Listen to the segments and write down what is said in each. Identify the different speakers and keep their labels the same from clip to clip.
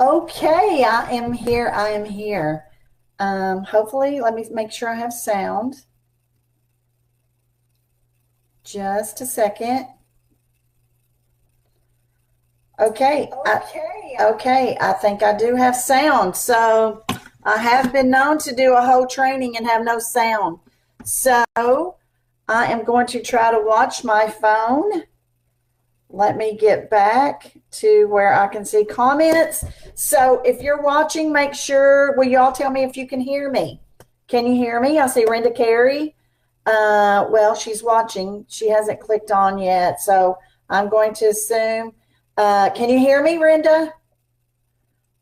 Speaker 1: Okay, I am here. I am here. Hopefully, let me make sure I have sound. Just a second. Okay. Okay. I think I do have sound. So I have been known to do a whole training and have no sound. So I am going to try to watch my phone. Let me get back to where I can see comments. So if you're watching, make sure, will y'all tell me if you can hear me? Can you hear me? I see Renda Carey. Well, she's watching. She hasn't clicked on yet. So I'm going to assume. Can you hear me, Renda?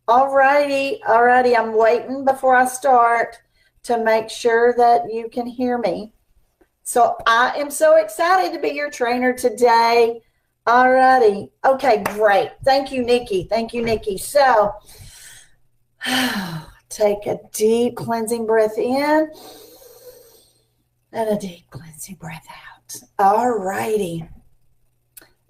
Speaker 1: Alrighty. I'm waiting before I start to make sure that you can hear me. So I am so excited to be your trainer today. Alrighty. Okay, great. Thank you, Nikki. So take a deep cleansing breath in and a deep cleansing breath out. Alrighty.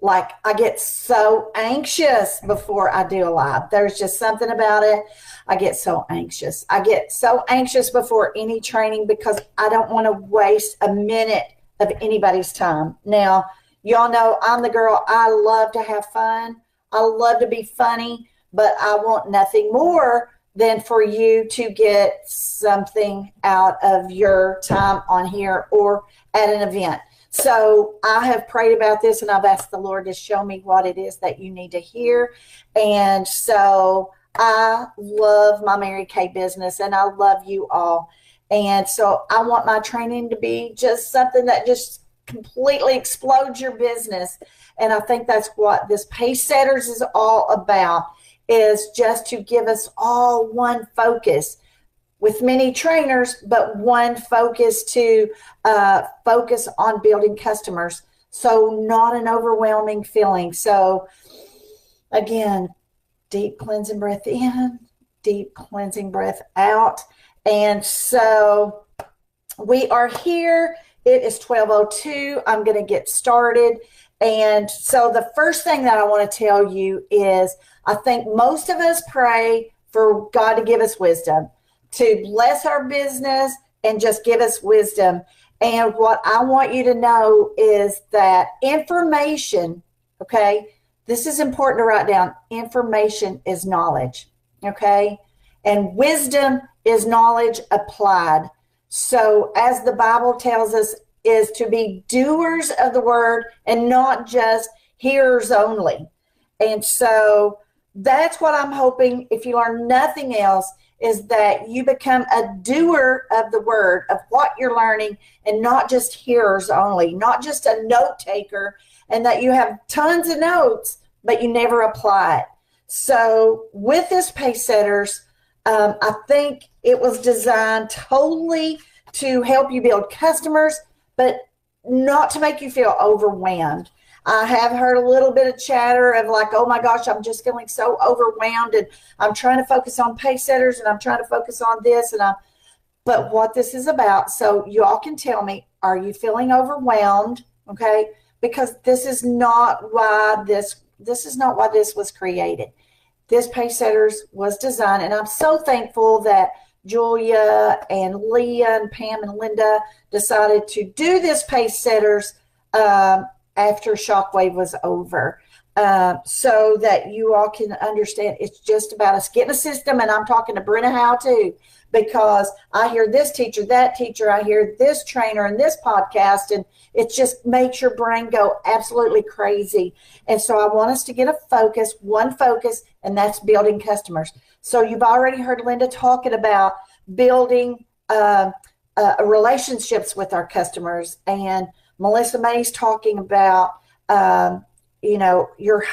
Speaker 1: Like, I get so anxious before I do a live. There's just something about it. I get so anxious. I get so anxious before any training because I don't want to waste a minute of anybody's time. Now, y'all know I'm the girl. I love to have fun. I love to be funny, but I want nothing more than for you to get something out of your time on here or at an event. So I have prayed about this and I've asked the Lord to show me what it is that you need to hear. And so I love my Mary Kay business and I love you all. And so I want my training to be just something that just completely explodes your business. And I think that's what this Pacesetters is all about, is just to give us all one focus with many trainers, but one focus to focus on building customers. So not an overwhelming feeling. So again, deep cleansing breath in, deep cleansing breath out. And so we are here. It is 12:02. I'm going to get started. And so the first thing that I want to tell you is I think most of us pray for God to give us wisdom, to bless our business and just give us wisdom. And what I want you to know is that information, okay, this is important to write down. Information is knowledge, okay? And wisdom is knowledge applied. So as the Bible tells us, is to be doers of the word and not just hearers only. And so that's what I'm hoping, if you learn nothing else, is that you become a doer of the word, of what you're learning, and not just hearers only, not just a note taker, and that you have tons of notes, but you never apply it. So with this Pacesetters, I think it was designed totally to help you build customers, but not to make you feel overwhelmed. I have heard a little bit of chatter of like, oh my gosh, I'm just feeling so overwhelmed and I'm trying to focus on Pacesetters and I'm trying to focus on this but what this is about, so you all can tell me, are you feeling overwhelmed? Okay, because this is not why this was created. This Pacesetters was designed, and I'm so thankful that Julia and Leah and Pam and Linda decided to do this Pacesetters after Shockwave was over, so that you all can understand it's just about us getting a system. And I'm talking to Brenna Howell too, because I hear this teacher, that teacher, I hear this trainer and this podcast, and it just makes your brain go absolutely crazy. And so I want us to get a focus, one focus, and that's building customers. So you've already heard Linda talking about building relationships with our customers, and Melissa May's talking about, your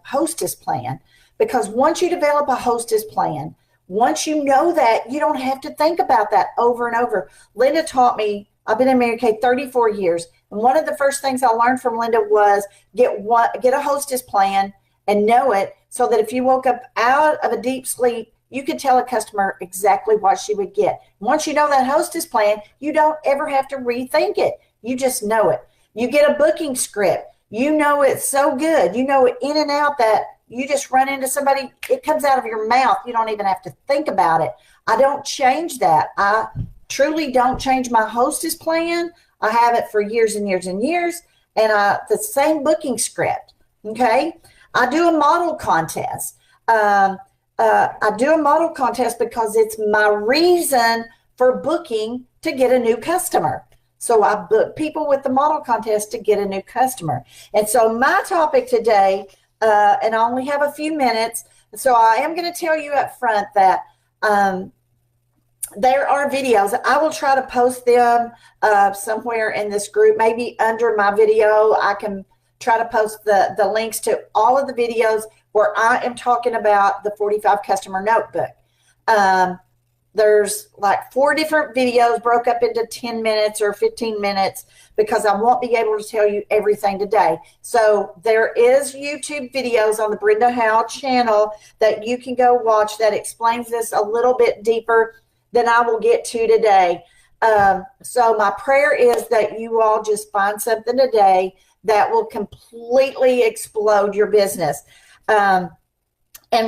Speaker 1: hostess plan. Because once you develop a hostess plan, once you know that, you don't have to think about that over and over. Linda taught me, I've been in Mary Kay 34 years, and one of the first things I learned from Linda was get a hostess plan and know it, so that if you woke up out of a deep sleep, you could tell a customer exactly what she would get. Once you know that hostess plan, you don't ever have to rethink it. You just know it. You get a booking script. You know it so good. You know it in and out that you just run into somebody, it comes out of your mouth. You don't even have to think about it. I don't change that. I truly don't change my hostess plan. I have it for years and years and years. And the same booking script. Okay. I do a model contest. I do a model contest because it's my reason for booking to get a new customer. So I book people with the model contest to get a new customer. And so my topic today, and I only have a few minutes, so I am going to tell you up front that there are videos. I will try to post them somewhere in this group. Maybe under my video, I can try to post the links to all of the videos where I am talking about the 45 customer notebook. There's like 4 different videos broke up into 10 minutes or 15 minutes because I won't be able to tell you everything today. So there is YouTube videos on the Brenda Howell channel that you can go watch that explains this a little bit deeper than I will get to today. So my prayer is that you all just find something today that will completely explode your business. And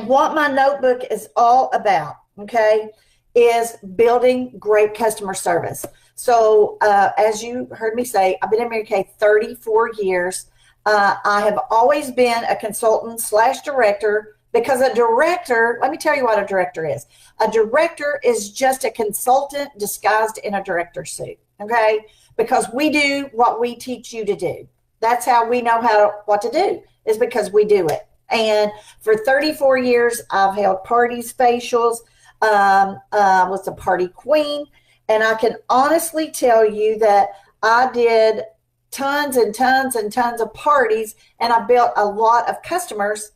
Speaker 1: what my notebook is all about, okay, is building great customer service. So as you heard me say, I've been in Mary Kay 34 years. I have always been a consultant / director, because a director, let me tell you what a director is. A director is just a consultant disguised in a director suit, okay? Because we do what we teach you to do. That's how we know what to do, is because we do it. And for 34 years, I've held parties, facials, was a party queen. And I can honestly tell you that I did tons and tons and tons of parties, and I built a lot of customers.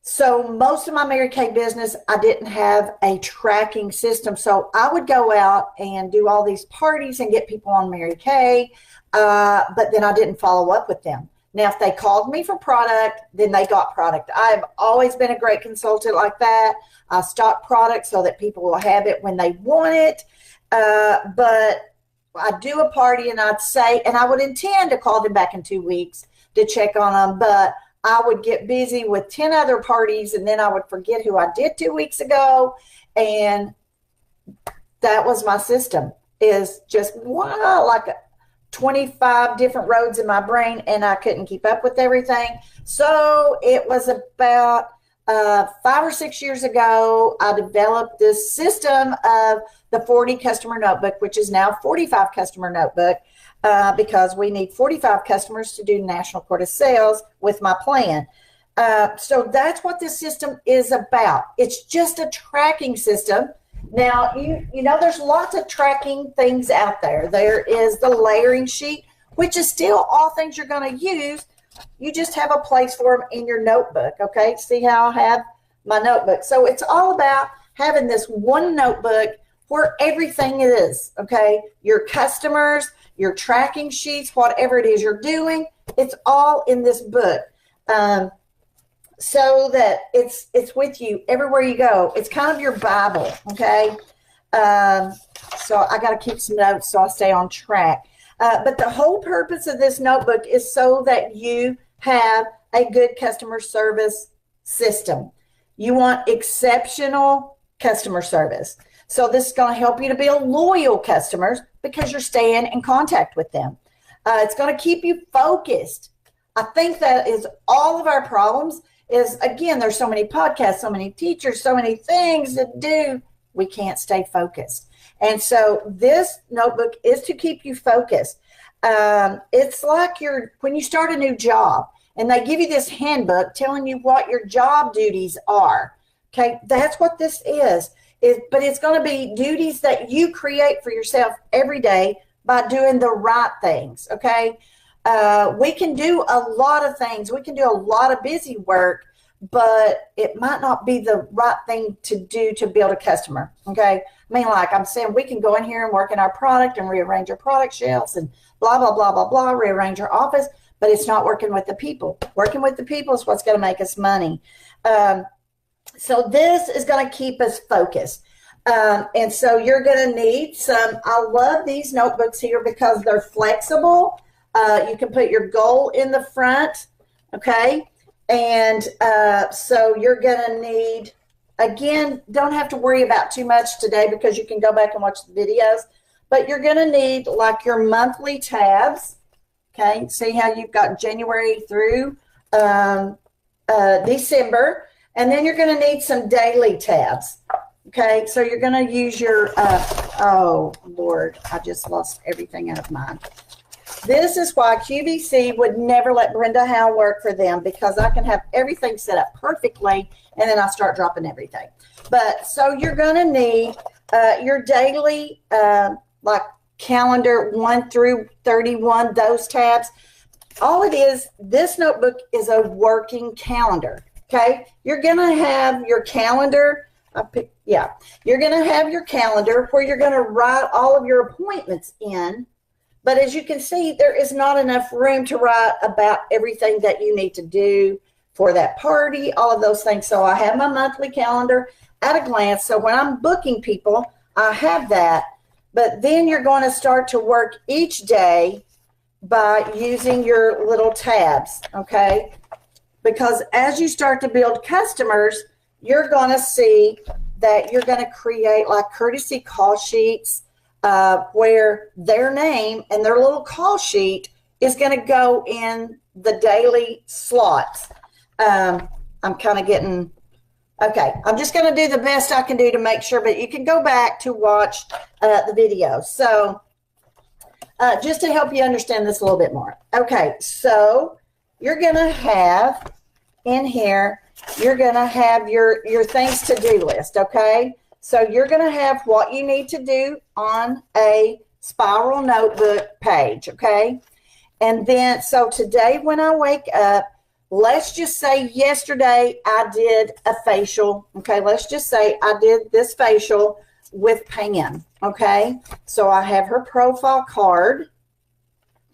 Speaker 1: So most of my Mary Kay business, I didn't have a tracking system. So I would go out and do all these parties and get people on Mary Kay, but then I didn't follow up with them. Now, if they called me for product, then they got product. I've always been a great consultant like that. I stock product so that people will have it when they want it. But I'd do a party and I'd say, and I would intend to call them back in 2 weeks to check on them, but I would get busy with 10 other parties, and then I would forget who I did 2 weeks ago. And that was my system, is just like 25 different roads in my brain, and I couldn't keep up with everything. So it was about 5 or 6 years ago, I developed this system of the 40 customer notebook, which is now 45 customer notebook, because we need 45 customers to do national quota sales with my plan. So that's what this system is about. It's just a tracking system. Now, you know, there's lots of tracking things out there. There is the layering sheet, which is still all things you're going to use. You just have a place for them in your notebook, okay? See how I have my notebook. So it's all about having this one notebook where everything is, okay? Your customers, your tracking sheets, whatever it is you're doing, it's all in this book. So that it's with you everywhere you go. It's kind of your Bible, okay? So I got to keep some notes so I stay on track. But the whole purpose of this notebook is so that you have a good customer service system. You want exceptional customer service. So this is going to help you to build loyal customers because you're staying in contact with them. It's going to keep you focused. I think that is all of our problems is, again, there's so many podcasts, so many teachers, so many things to do. We can't stay focused. And so this notebook is to keep you focused. It's like when you start a new job and they give you this handbook telling you what your job duties are. Okay, that's what this is. But it's going to be duties that you create for yourself every day by doing the right things. Okay, we can do a lot of things. We can do a lot of busy work, but it might not be the right thing to do to build a customer. Okay, I mean, like I'm saying, we can go in here and work in our product and rearrange our product shelves and blah, blah, blah, blah, blah, rearrange our office, but it's not working with the people. Working with the people is what's going to make us money. So this is going to keep us focused. And so you're going to need some, I love these notebooks here because they're flexible. You can put your goal in the front, okay? And so you're going to need, again, don't have to worry about too much today because you can go back and watch the videos. But you're going to need like your monthly tabs. Okay, see how you've got January through December. And then you're going to need some daily tabs. Okay, so you're going to use your, oh, Lord, I just lost everything out of mine. This is why QVC would never let Brenda Howell work for them, because I can have everything set up perfectly and then I start dropping everything. But so you're going to need your daily like calendar 1 through 31, those tabs. All it is, this notebook is a working calendar. Okay, you're going to have your calendar. You're going to have your calendar where you're going to write all of your appointments in. But as you can see, there is not enough room to write about everything that you need to do for that party, all of those things. So I have my monthly calendar at a glance. So when I'm booking people, I have that. But then you're going to start to work each day by using your little tabs, okay? Because as you start to build customers, you're going to see that you're going to create like courtesy call sheets where their name and their little call sheet is going to go in the daily slots. I'm kind of getting, okay, I'm just going to do the best I can do to make sure, but you can go back to watch the video. So just to help you understand this a little bit more. Okay, so you're going to have in here, you're going to have your things to do list, okay? So you're going to have what you need to do on a spiral notebook page, okay? And then, so today when I wake up, let's just say yesterday I did a facial, okay? Let's just say I did this facial with Pam, okay? So I have her profile card,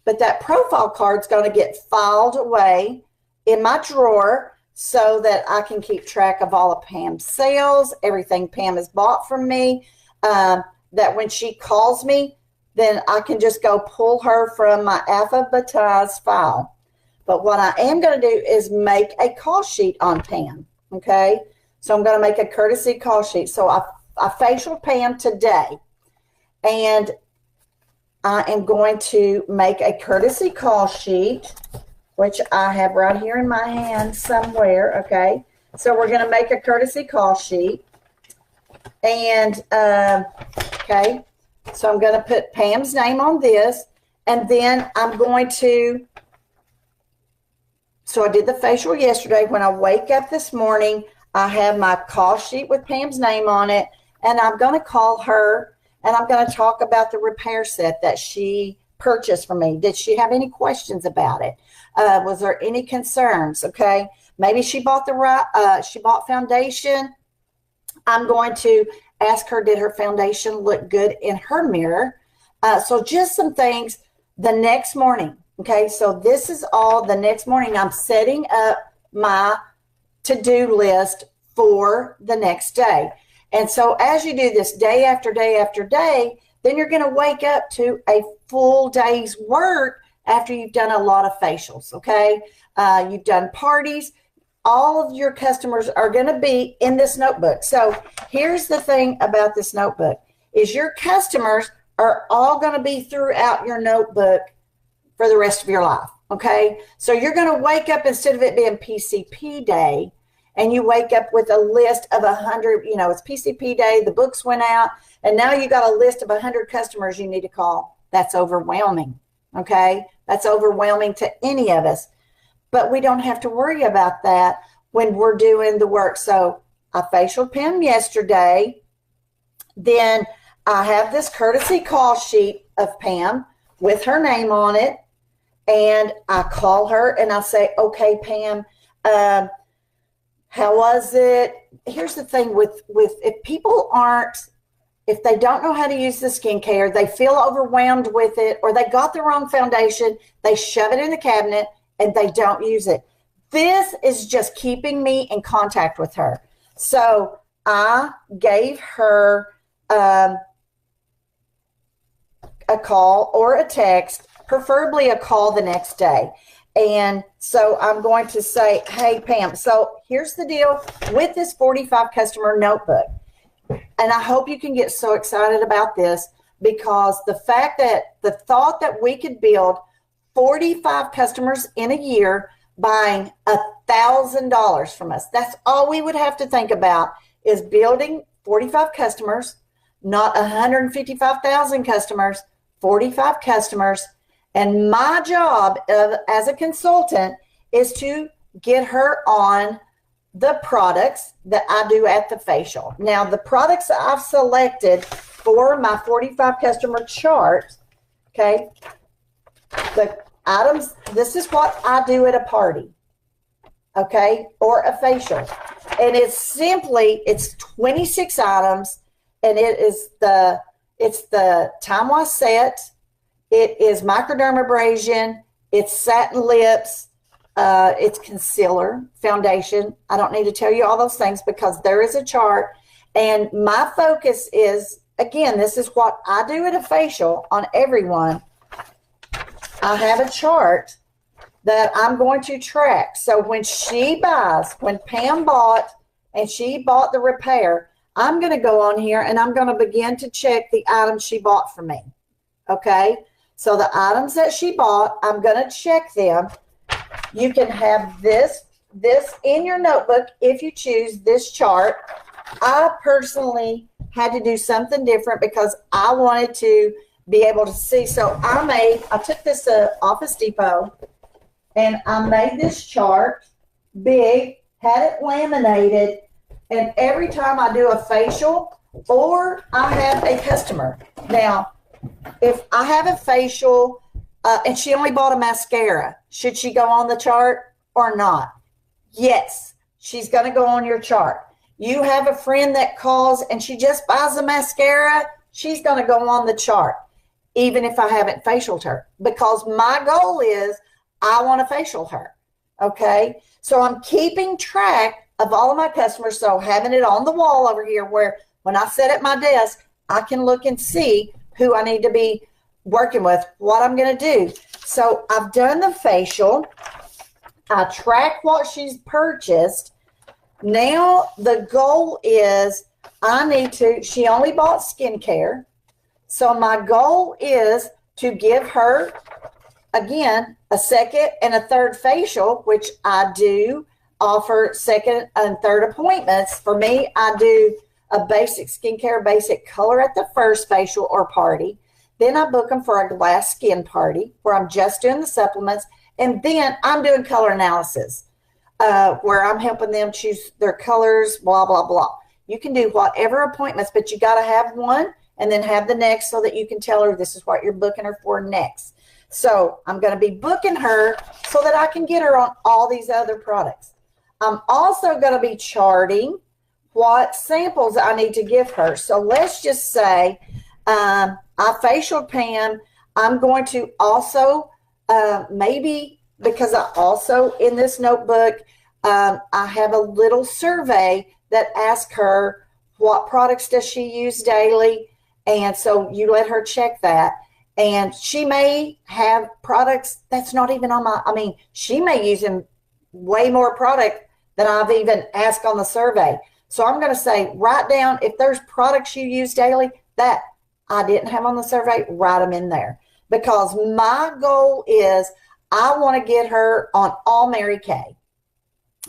Speaker 1: but that profile card's going to get filed away in my drawer so that I can keep track of all of Pam's sales, everything Pam has bought from me, that when she calls me, then I can just go pull her from my alphabetized file. But what I am going to do is make a call sheet on Pam, okay? So I'm going to make a courtesy call sheet. So I facialed Pam today, and I am going to make a courtesy call sheet, which I have right here in my hand somewhere, okay? So we're going to make a courtesy call sheet. And, okay, so I'm going to put Pam's name on this. And then I'm going to, so I did the facial yesterday. When I wake up this morning, I have my call sheet with Pam's name on it. And I'm going to call her, and I'm going to talk about the repair set that she purchased from me. Did she have any questions about it? Was there any concerns? Okay, maybe she bought the right, she bought foundation. I'm going to ask her, did her foundation look good in her mirror? So just some things the next morning. Okay, so this is all the next morning. I'm setting up my to-do list for the next day. And so as you do this day after day after day, then you're going to wake up to a full day's work after you've done a lot of facials, okay? You've done parties. All of your customers are going to be in this notebook. So here's the thing about this notebook is your customers are all going to be throughout your notebook for the rest of your life, okay? So you're going to wake up, instead of it being PCP day, and you wake up with a list of 100, you know, it's PCP day, the books went out, and now you got a list of 100 customers you need to call. That's overwhelming, okay? That's overwhelming to any of us. But we don't have to worry about that when we're doing the work. So I facialed Pam yesterday. Then I have this courtesy call sheet of Pam with her name on it. And I call her and I say, okay, Pam, how was it? Here's the thing with if people aren't, if they don't know how to use the skincare, they feel overwhelmed with it, or they got the wrong foundation, they shove it in the cabinet and they don't use it. This is just keeping me in contact with her. So I gave her a call or a text, preferably a call the next day. And so I'm going to say, hey, Pam, so here's the deal with this 45 customer notebook. And I hope you can get so excited about this, because the thought that we could build 45 customers in a year buying $1,000 from us. That's all we would have to think about, is building 45 customers, not 155,000 customers, 45 customers. And my job as a consultant is to get her on the products that I do at the facial. Now, the products I've selected for my 45 customer chart, okay, the items, this is what I do at a party, okay, or a facial. And it's 26 items, and it's the Time Wash set, it is microdermabrasion, it's satin lips, it's concealer, foundation. I don't need to tell you all those things because there is a chart. And my focus is, again, this is what I do at a facial on everyone. I have a chart that I'm going to track. So when Pam bought and she bought the repair, I'm going to go on here and I'm going to begin to check the items she bought from me. Okay? So the items that she bought, I'm going to check them. You can have this in your notebook if you choose this chart. I personally had to do something different because I wanted to be able to see. So I took this to Office Depot and I made this chart big, had it laminated, and every time I do a facial or I have a customer. Now, if I have a facial and she only bought a mascara, should she go on the chart or not? Yes, she's going to go on your chart. You have a friend that calls and she just buys a mascara, she's going to go on the chart, even if I haven't facialed her, because my goal is I want to facial her. Okay, so I'm keeping track of all of my customers. So having it on the wall over here where when I sit at my desk, I can look and see who I need to be working with, what I'm going to do. So I've done the facial. I track what she's purchased. Now the goal is she only bought skincare. So my goal is to give her, again, a second and a third facial, which I do offer second and third appointments. For me, I do a basic skincare, basic color at the first facial or party. Then I book them for a glass skin party where I'm just doing the supplements. And then I'm doing color analysis where I'm helping them choose their colors, blah, blah, blah. You can do whatever appointments, but you got to have one and then have the next so that you can tell her this is what you're booking her for next. So I'm going to be booking her so that I can get her on all these other products. I'm also going to be charting what samples I need to give her. So let's just say I facialed Pam. I'm going to also maybe, because I also in this notebook, I have a little survey that asks her what products does she use daily. And so you let her check that. And she may have products that's not even on she may use them way more product than I've even asked on the survey. So I'm going to say, write down if there's products you use daily that I didn't have on the survey, write them in there. Because my goal is I want to get her on all Mary Kay.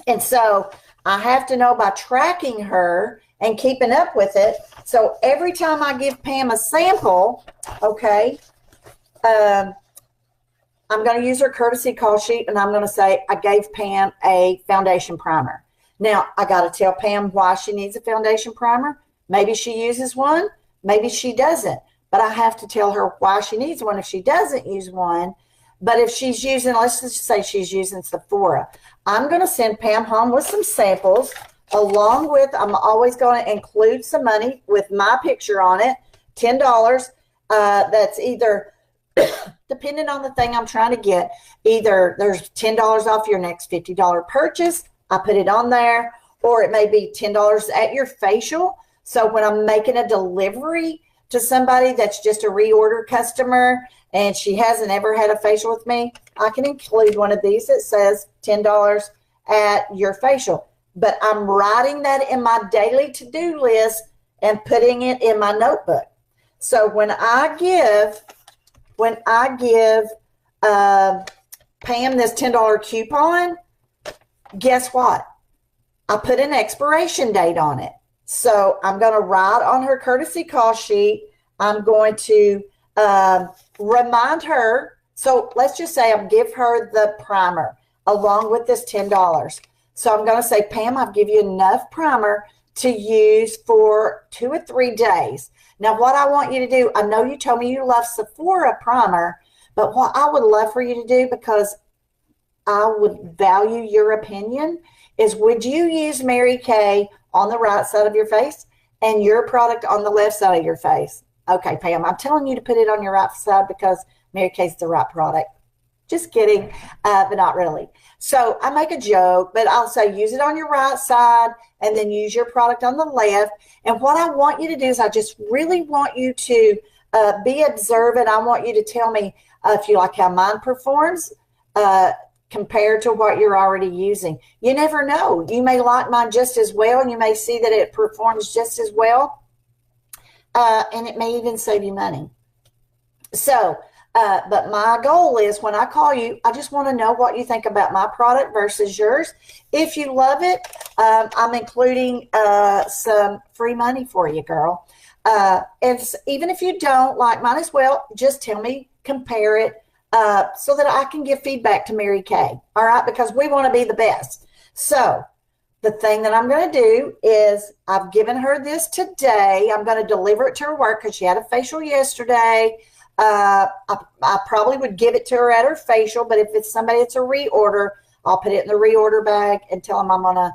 Speaker 1: And so I have to know by tracking her and keeping up with it. So every time I give Pam a sample, okay, I'm going to use her courtesy call sheet, and I'm going to say I gave Pam a foundation primer. Now, I got to tell Pam why she needs a foundation primer. Maybe she uses one. Maybe she doesn't. But I have to tell her why she needs one if she doesn't use one. But if she's using, let's just say she's using Sephora, I'm going to send Pam home with some samples along with, I'm always going to include some money with my picture on it, $10. That's either, depending on the thing I'm trying to get, either there's $10 off your next $50 purchase, I put it on there, or it may be $10 at your facial. So when I'm making a delivery to somebody that's just a reorder customer and she hasn't ever had a facial with me, I can include one of these that says $10 at your facial. But I'm writing that in my daily to-do list and putting it in my notebook. So when I give Pam this $10 coupon, guess what? I put an expiration date on it. So I'm going to write on her courtesy call sheet. I'm going to remind her. So let's just say I give her the primer along with this $10. So I'm going to say, Pam, I've given you enough primer to use for 2 or 3 days. Now, what I want you to do, I know you told me you love Sephora primer, but what I would love for you to do, because I would value your opinion, is would you use Mary Kay on the right side of your face and your product on the left side of your face? Okay, Pam, I'm telling you to put it on your right side because Mary Kay's the right product. Just kidding, but not really. So I make a joke, but I'll say use it on your right side and then use your product on the left. And what I want you to do is I just really want you to be observant. I want you to tell me if you like how mine performs compared to what you're already using. You never know. You may like mine just as well, and you may see that it performs just as well, and it may even save you money. So, but my goal is when I call you, I just want to know what you think about my product versus yours. If you love it, I'm including some free money for you, girl. And even if you don't like mine as well, just tell me, compare it, so that I can give feedback to Mary Kay. All right, because we want to be the best. So the thing that I'm going to do is I've given her this today. I'm going to deliver it to her work because she had a facial yesterday. I probably would give it to her at her facial, but if it's somebody that's a reorder, I'll put it in the reorder bag and tell them I'm going to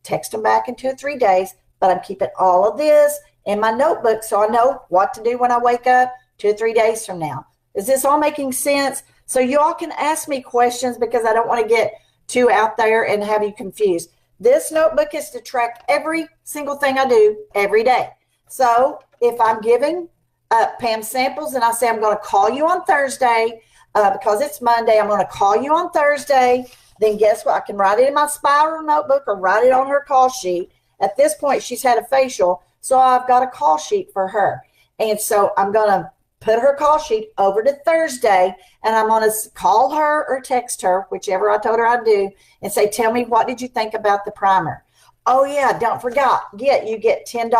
Speaker 1: text them back in 2 or 3 days. But I'm keeping all of this in my notebook so I know what to do when I wake up 2 or 3 days from now. Is this all making sense? So you all can ask me questions because I don't want to get too out there and have you confused. This notebook is to track every single thing I do every day. So if I'm giving Pam samples and I say I'm going to call you on Thursday because it's Monday, I'm going to call you on Thursday, then guess what? I can write it in my spiral notebook or write it on her call sheet. At this point, she's had a facial, so I've got a call sheet for her. And so I'm going to put her call sheet over to Thursday, and I'm going to call her or text her, whichever I told her I'd do, and say, tell me, what did you think about the primer? Oh, yeah, don't forget, you get $10.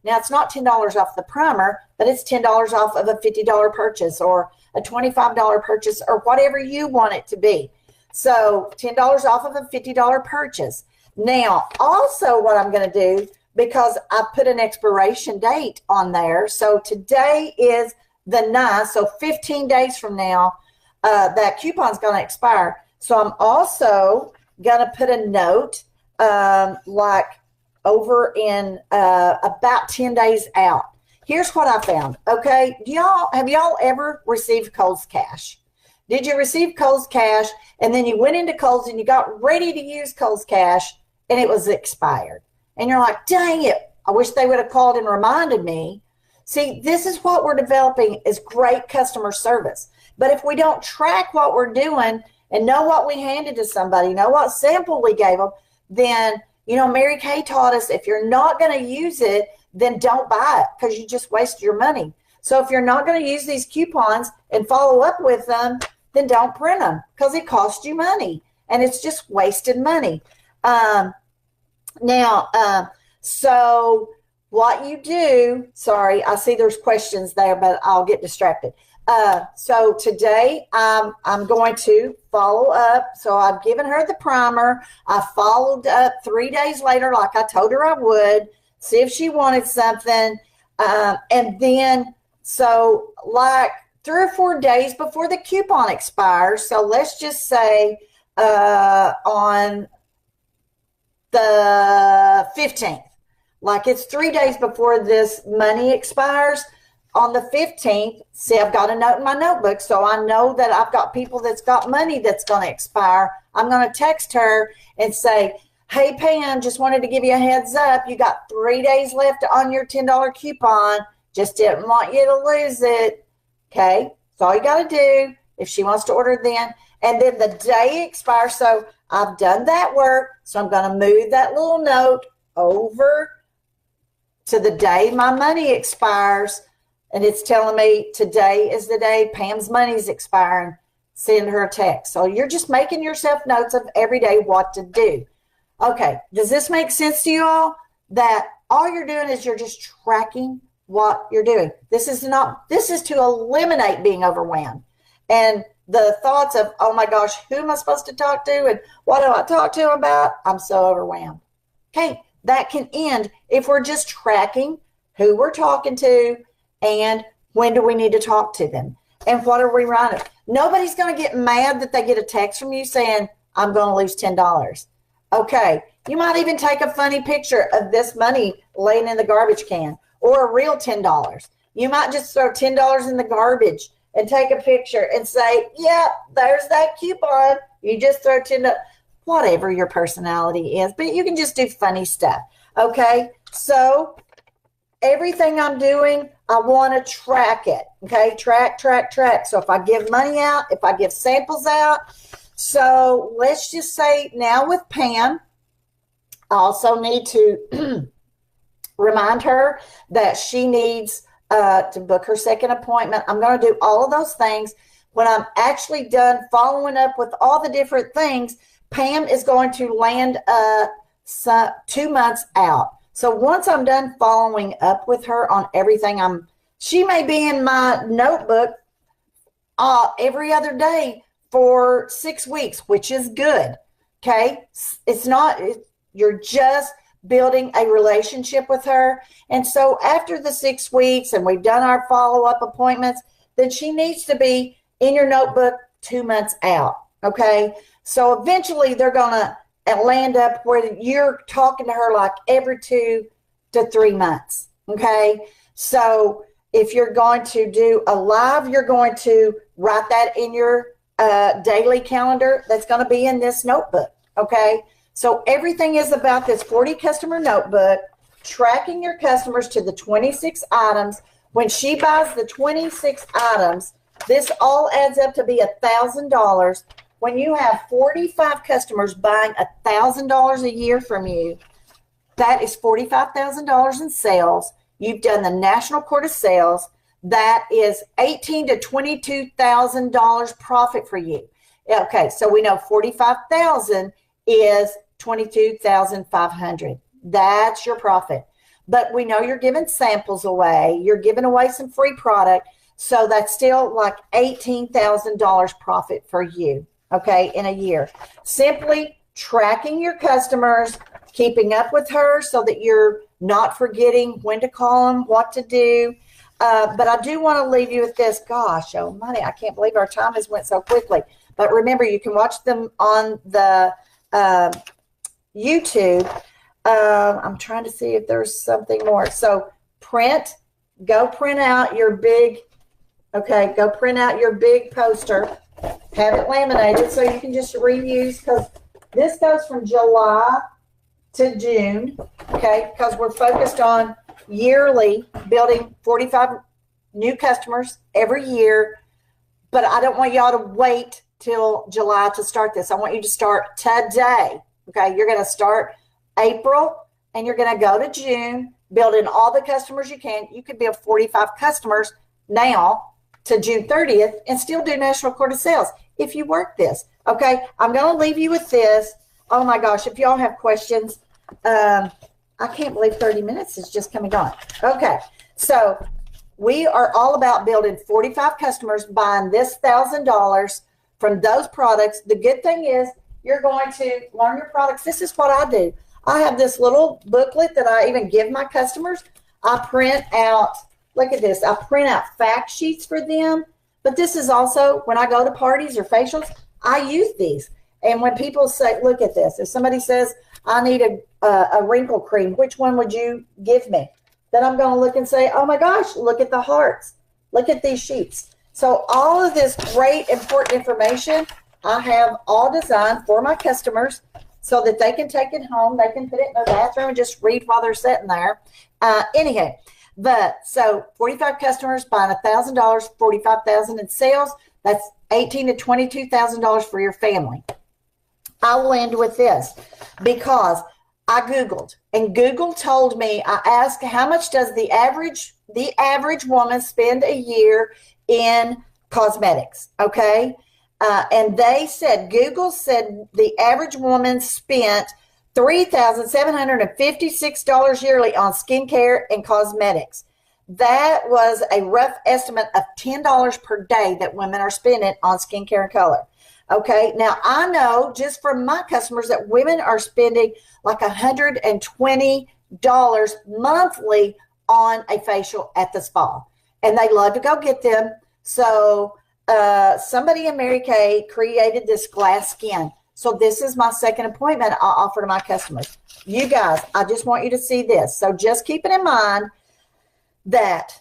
Speaker 1: Now, it's not $10 off the primer, but it's $10 off of a $50 purchase or a $25 purchase or whatever you want it to be. So $10 off of a $50 purchase. Now, also what I'm going to do, because I put an expiration date on there. So today is the 9th. So 15 days from now, that coupon's going to expire. So I'm also going to put a note like over in about 10 days out. Here's what I found. Okay. Have y'all ever received Kohl's Cash? Did you receive Kohl's Cash and then you went into Kohl's and you got ready to use Kohl's Cash and it was expired? And you're like, dang it, I wish they would have called and reminded me. See, this is what we're developing is great customer service. But if we don't track what we're doing and know what we handed to somebody, know what sample we gave them, then, Mary Kay taught us if you're not going to use it, then don't buy it because you just wasted your money. So if you're not going to use these coupons and follow up with them, then don't print them because it costs you money and it's just wasted money. So what you do, sorry, I see there's questions there, but I'll get distracted. So today I'm going to follow up. So I've given her the primer. I followed up 3 days later, like I told her I would, see if she wanted something. And then, so like 3 or 4 days before the coupon expires. So let's just say on the 15th, like it's 3 days before this money expires. On the 15th, see, I've got a note in my notebook, so I know that I've got people that's got money that's going to expire. I'm going to text her and say, hey, Pam, just wanted to give you a heads up. You got 3 days left on your $10 coupon. Just didn't want you to lose it. Okay, that's all you got to do if she wants to order then. And then the day expires. So I've done that work. So I'm going to move that little note over to the day my money expires. And it's telling me today is the day Pam's money's expiring. Send her a text. So you're just making yourself notes of every day what to do. Okay, does this make sense to you all? That all you're doing is you're just tracking what you're doing. This is to eliminate being overwhelmed. And the thoughts of, oh my gosh, who am I supposed to talk to? And what do I talk to them about? I'm so overwhelmed. Okay, that can end if we're just tracking who we're talking to and when do we need to talk to them and what are we writing. Nobody's going to get mad that they get a text from you saying, I'm going to lose $10. Okay, you might even take a funny picture of this money laying in the garbage can or a real $10. You might just throw $10 in the garbage and take a picture and say, yeah, there's that coupon. You just throw $10, whatever your personality is, but you can just do funny stuff. Okay, so everything I'm doing, I want to track it. Okay, track. So if I give money out, if I give samples out, so let's just say now with Pam, I also need to remind her that she needs to book her second appointment. I'm going to do all of those things. When I'm actually done following up with all the different things, Pam is going to land 2 months out. So once I'm done following up with her on everything, she may be in my notebook every other day for 6 weeks, which is good. Okay. You're just building a relationship with her. And so after the 6 weeks and we've done our follow-up appointments, then she needs to be in your notebook 2 months out. Okay. So eventually they're going to land up where you're talking to her like every 2 to 3 months. Okay. So if you're going to do a live, you're going to write that in your daily calendar. That's going to be in this notebook. Okay. So everything is about this 40 customer notebook, tracking your customers to the 26 items. When she buys the 26 items, this all adds up to be $1,000. When you have 45 customers buying $1,000 a year from you, that is $45,000 in sales. You've done the National Court of Sales. That is $18,000 to $22,000 profit for you. Okay, so we know 45,000 is 22,500. That's your profit. But we know you're giving samples away. You're giving away some free product. So that's still like $18,000 profit for you, okay, in a year. Simply tracking your customers, keeping up with her so that you're not forgetting when to call them, what to do. But I do want to leave you with this. Gosh, oh, money, I can't believe our time has went so quickly. But remember, you can watch them on the YouTube. I'm trying to see if there's something more. So go print out your big poster. Have it laminated so you can just reuse, because this goes from July to June, okay, because we're focused on yearly building 45 new customers every year. But I don't want y'all to wait till July to start this. I want you to start today. Okay, you're going to start April and you're going to go to June, building all the customers you can. You could build 45 customers now to June 30th and still do National Court of Sales if you work this. Okay, I'm going to leave you with this. Oh my gosh, if y'all have questions, I can't believe 30 minutes is just coming on. Okay, so we are all about building 45 customers, buying this $1,000 from those products. The good thing is you're going to learn your products. This is what I do. I have this little booklet that I even give my customers. I print out, look at this, I print out fact sheets for them. But this is also, when I go to parties or facials, I use these. And when people say, look at this, if somebody says, I need a wrinkle cream, which one would you give me? Then I'm going to look and say, oh my gosh, look at the hearts. Look at these sheets. So all of this great, important information, I have all designed for my customers so that they can take it home. They can put it in their bathroom and just read while they're sitting there. Anyhow, But so 45 customers buying $1,000, 45,000 in sales. That's $18,000 to $22,000 for your family. I will end with this because I Googled, and Google told me, I asked, how much does the average woman spend a year in cosmetics? Okay. And Google said the average woman spent $3,756 yearly on skincare and cosmetics. That was a rough estimate of $10 per day that women are spending on skincare and color. Okay, now I know just from my customers that women are spending like $120 monthly on a facial at the spa, and they love to go get them. So somebody in Mary Kay created this glass skin. So this is my second appointment I offer to my customers. You guys, I just want you to see this. So just keep it in mind that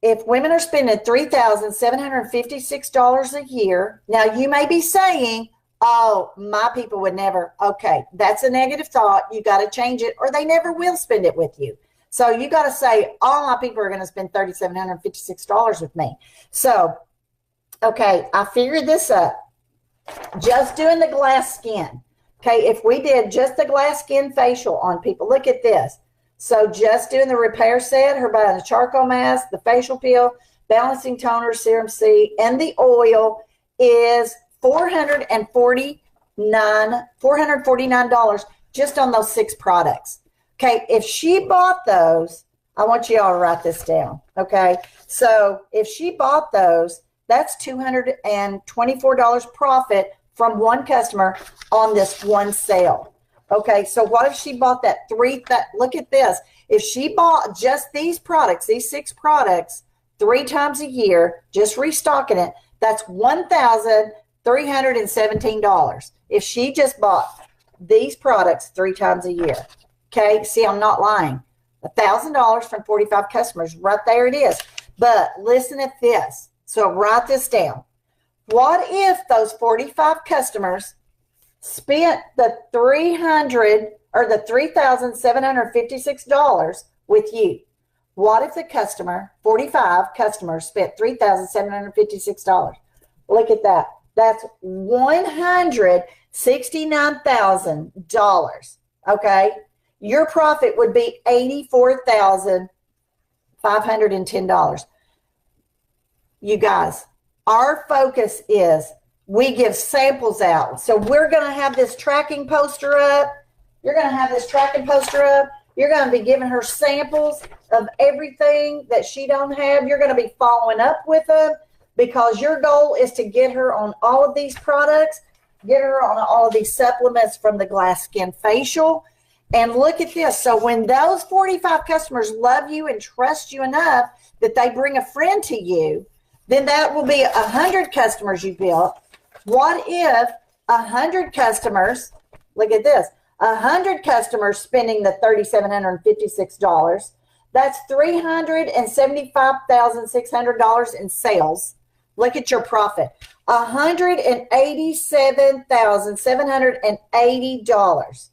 Speaker 1: if women are spending $3,756 a year, now you may be saying, oh, my people would never. Okay, that's a negative thought. You got to change it, or they never will spend it with you. So you got to say, all my people are going to spend $3,756 with me. So, okay, I figured this up. Just doing the glass skin. Okay, if we did just the glass skin facial on people, look at this. So just doing the repair set, her buying the charcoal mask, the facial peel, balancing toner, serum C, and the oil is $449 just on those 6 products. Okay, if she bought those, I want you all to write this down. Okay, so if she bought those, that's $224 profit from one customer on this one sale. Okay, so what if she bought look at this. If she bought just these products, these 6 products, 3 times a year, just restocking it, that's $1,317. If she just bought these products 3 times a year. Okay, see, I'm not lying. $1,000 from 45 customers. Right there it is. But listen at this. So write this down. What if those 45 customers spent the $3,756 with you? What if the 45 customers spent $3,756? Look at that. That's $169,000. Okay. Your profit would be $84,510. You guys, our focus is we give samples out. So we're going to have this tracking poster up. You're going to have this tracking poster up. You're going to be giving her samples of everything that she don't have. You're going to be following up with them because your goal is to get her on all of these products, get her on all of these supplements from the glass skin facial. And look at this. So when those 45 customers love you and trust you enough that they bring a friend to you, then that will be 100 customers you built. What if 100 customers, look at this, 100 customers spending the $3,756, that's $375,600 in sales. Look at your profit. $187,780.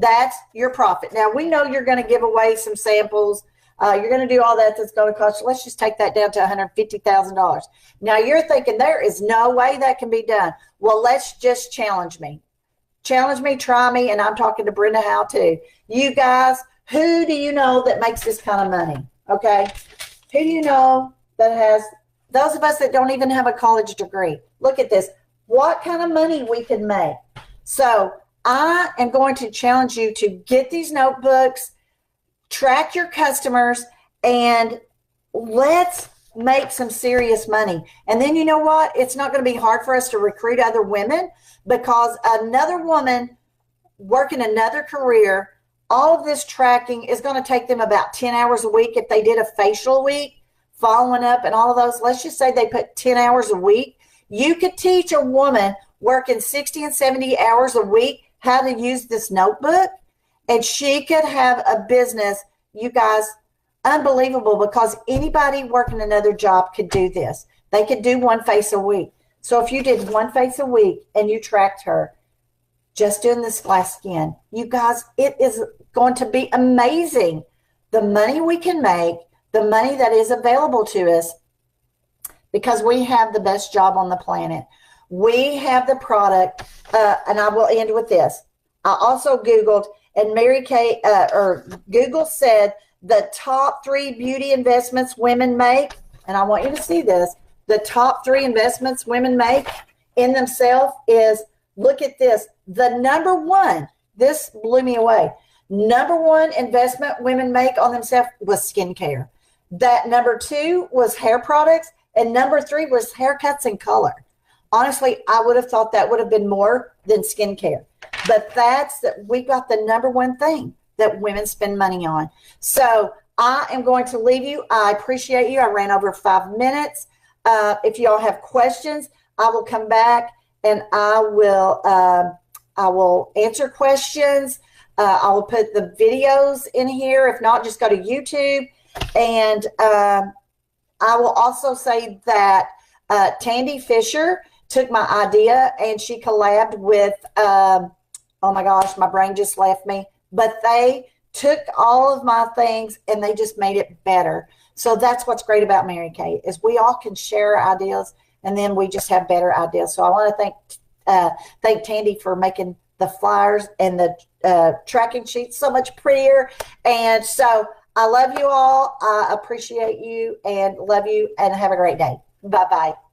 Speaker 1: That's your profit. Now, we know you're going to give away some samples. You're going to do all that. That's going to cost you. Let's just take that down to $150,000. Now, you're thinking there is no way that can be done. Well, let's just challenge me. Challenge me, try me, and I'm talking to Brenda Howell too. You guys, who do you know that makes this kind of money? Okay? Who do you know that has, those of us that don't even have a college degree? Look at this. What kind of money we can make? So I am going to challenge you to get these notebooks, track your customers, and let's make some serious money. And then you know what? It's not going to be hard for us to recruit other women because another woman working another career, all of this tracking is going to take them about 10 hours a week. If they did a facial a week, following up and all of those, let's just say they put 10 hours a week. You could teach a woman working 60 and 70 hours a week how to use this notebook, and she could have a business, you guys, unbelievable, because anybody working another job could do this. They could do one face a week. So if you did one face a week and you tracked her just doing this glass skin, you guys, it is going to be amazing. The money we can make, the money that is available to us, because we have the best job on the planet. We have the product, and I will end with this. I also Googled, and Mary Kay, Google said the top 3 beauty investments women make, and I want you to see this. The top 3 investments women make in themselves is, look at this. The number one, this blew me away. Number one investment women make on themselves was skincare. That number 2 was hair products, and number 3 was haircuts and color. Honestly, I would have thought that would have been more than skincare. But we got the number one thing that women spend money on. So I am going to leave you. I appreciate you. I ran over 5 minutes. If y'all have questions, I will come back and I will answer questions. I will put the videos in here. If not, just go to YouTube. And I will also say that Tandy Fisher took my idea and she collabed with, oh my gosh, my brain just left me. But they took all of my things and they just made it better. So that's what's great about Mary Kay, is we all can share ideas and then we just have better ideas. So I want to thank Tandy for making the flyers and the tracking sheets so much prettier. And so I love you all. I appreciate you and love you and have a great day. Bye-bye.